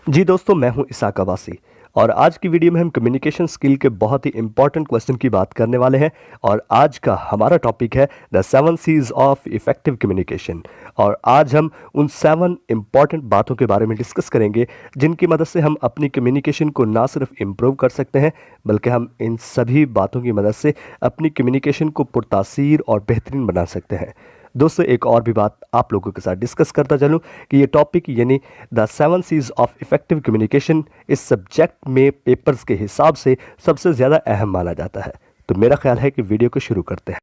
जी दोस्तों, मैं हूं इसाक अब्बासी और आज की वीडियो में हम कम्युनिकेशन स्किल के बहुत ही इंपॉर्टेंट क्वेश्चन की बात करने वाले हैं। और आज का हमारा टॉपिक है the 7 C's of effective communication. और आज हम उन 7 इंपॉर्टेंट बातों के बारे में डिस्कस करेंगे जिनकी मदद से हम अपनी कम्युनिकेशन को ना सिर्फ इम्प्रूव कर सकते हैं बल्कि हम इन सभी बातों की मदद से अपनी कम्युनिकेशन को पुरतासीर और बेहतरीन बना सकते हैं। दोस्तों, एक और भी बात आप लोगों के साथ डिस्कस करता चलूं कि ये टॉपिक यानी the 7 C's of effective communication इस सब्जेक्ट में पेपर्स के हिसाब से सबसे ज़्यादा अहम माना जाता है। तो मेरा ख्याल है कि वीडियो को शुरू करते हैं।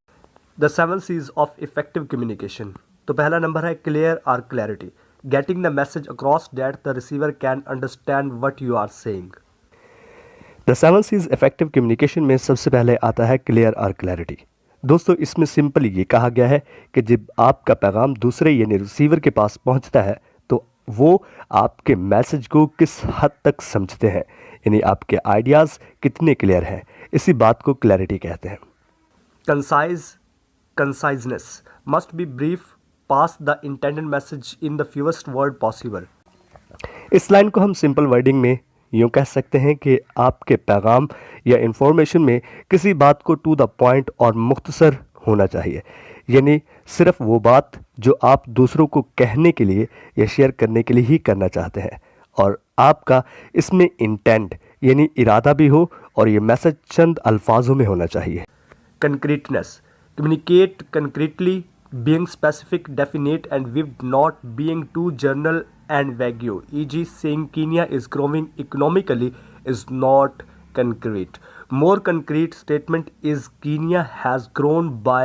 The 7 C's of effective communication. तो पहला नंबर है क्लियर और clarity, getting the message across that the receiver can understand what you are saying. The 7 C's effective communication में सबसे पहले आता है क्लियर और क्लैरिटी। दोस्तों, इसमें सिंपल ये कहा गया है कि जब आपका पैगाम दूसरे यानी रिसीवर के पास पहुंचता है तो वो आपके मैसेज को किस हद तक समझते हैं, यानी आपके आइडियाज़ कितने क्लियर हैं, इसी बात को क्लैरिटी कहते हैं। Conciseness must be brief, pass the intended message in the fewest word possible. इस लाइन को हम सिंपल वर्डिंग में यूँ कह सकते हैं कि आपके पैगाम या इंफॉर्मेशन में किसी बात को टू द पॉइंट और मुख्तसर होना चाहिए, यानी सिर्फ वो बात जो आप दूसरों को कहने के लिए या शेयर करने के लिए ही करना चाहते हैं और आपका इसमें इंटेंट यानी इरादा भी हो और ये मैसेज चंद अल्फाजों में होना चाहिए। Concreteness, communicate concretely, being specific, definite and vivid, not being too general and vague, e.g. saying Kenya is growing economically is not concrete. More concrete statement is Kenya has grown by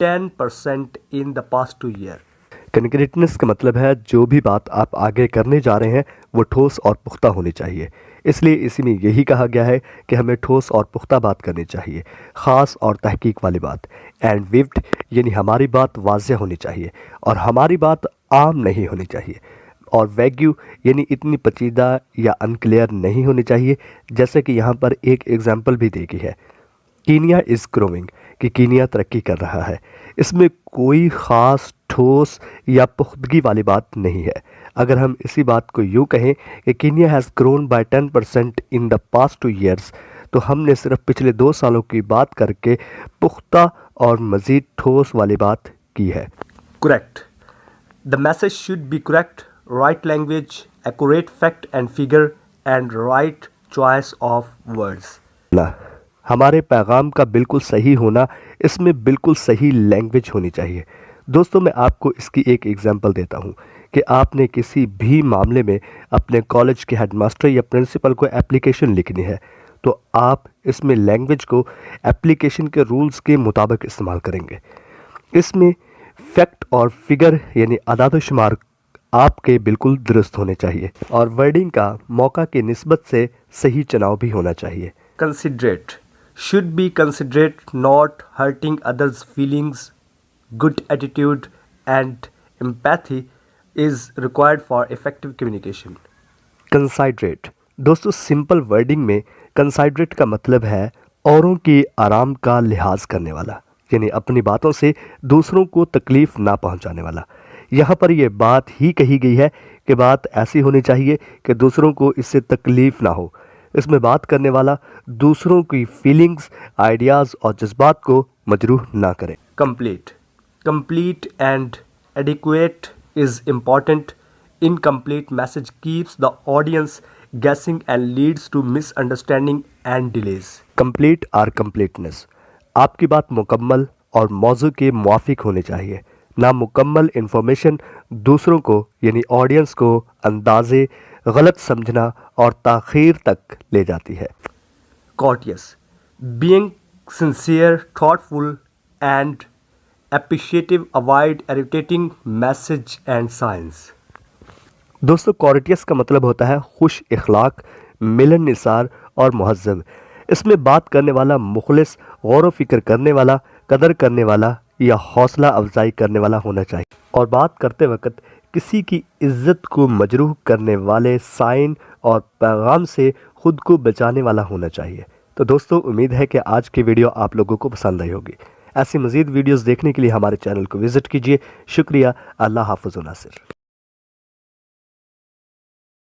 10% in the past 2 years. Concreteness का मतलब है जो भी बात आप आगे करने जा रहे हैं वो ठोस और पुख्ता होनी चाहिए, इसलिए इसी में यही कहा गया है कि हमें ठोस और पुख्ता बात करनी चाहिए, ख़ास और तहकीक वाली बात। एंड विव्ड यानी हमारी बात वाज़ेह होनी चाहिए और हमारी बात आम नहीं होनी चाहिए। और वैग्यू यानी इतनी पेचीदा या अनक्लियर नहीं होनी चाहिए। जैसे कि यहाँ पर एक एग्जाम्पल भी दी गई है, कीनिया इज़ ग्रोइंग, कि कीनिया तरक्की कर रहा है। इसमें कोई ख़ास ठोस या पुख्तगी वाली बात नहीं है। अगर हम इसी बात को यूँ कहें कि Kenya has grown by 10% in the past 2 years, तो हमने सिर्फ पिछले 2 सालों की बात करके पुख्ता और मज़ीद ठोस वाली बात की है। Correct, the message should be correct, right language, accurate fact and figure and right choice of words. हमारे पैगाम का बिल्कुल सही होना, इसमें बिल्कुल सही लैंग्वेज होनी चाहिए। दोस्तों, मैं आपको इसकी एक एग्जांपल देता हूँ कि आपने किसी भी मामले में अपने कॉलेज के हेडमास्टर या प्रिंसिपल को एप्लीकेशन लिखनी है तो आप इसमें लैंग्वेज को एप्लीकेशन के रूल्स के मुताबिक इस्तेमाल करेंगे। इसमें फैक्ट और फिगर यानी अदाद व शुमार आपके बिल्कुल दुरुस्त होने चाहिए और वर्डिंग का मौका की निस्बत से सही चुनाव भी होना चाहिए। Considerate, should be considerate, not hurting others' feelings. Good attitude and empathy is required for effective communication. Considerate, दोस्तों सिंपल वर्डिंग में कंसाइडरेट का मतलब है औरों के आराम का लिहाज करने वाला, यानी अपनी बातों से दूसरों को तकलीफ ना पहुंचाने वाला। यहाँ पर यह बात ही कही गई है कि बात ऐसी होनी चाहिए कि दूसरों को इससे तकलीफ ना हो। इसमें बात करने वाला दूसरों की फीलिंग्स, आइडियाज़ और जज्बात को मजरूह ना करे। Complete and adequate is important. Incomplete message keeps the audience guessing and leads to misunderstanding and delays. Complete और कंप्लीटनेस, आपकी बात मुकम्मल और मौजू के मुआफिक होनी चाहिए। नामुकम्मल इंफॉर्मेशन दूसरों को यानी ऑडियंस को अंदाजे गलत समझना और ताख़ीर तक ले जाती है। Courteous, being sincere, thoughtful and appreciative, avoid irritating message and science. दोस्तों, कॉर्टियस का मतलब होता है खुश इखलाक, मिलनसार और मुहज़्ज़ब। इसमें बात करने वाला मुखलिस, गौर व फिक्र करने वाला, कदर करने वाला या हौसला अफजाई करने वाला होना चाहिए और बात करते वक्त किसी की इज्जत को मजरूह करने वाले साइन और पैगाम से खुद को बचाने वाला होना चाहिए। तो दोस्तों, उम्मीद है कि आज की वीडियो आप लोगों को पसंद आई होगी। ऐसी मज़ीद वीडियोस देखने के लिए हमारे चैनल को विज़िट कीजिए। शुक्रिया। अल्लाह हाफ़िज़ नासिर।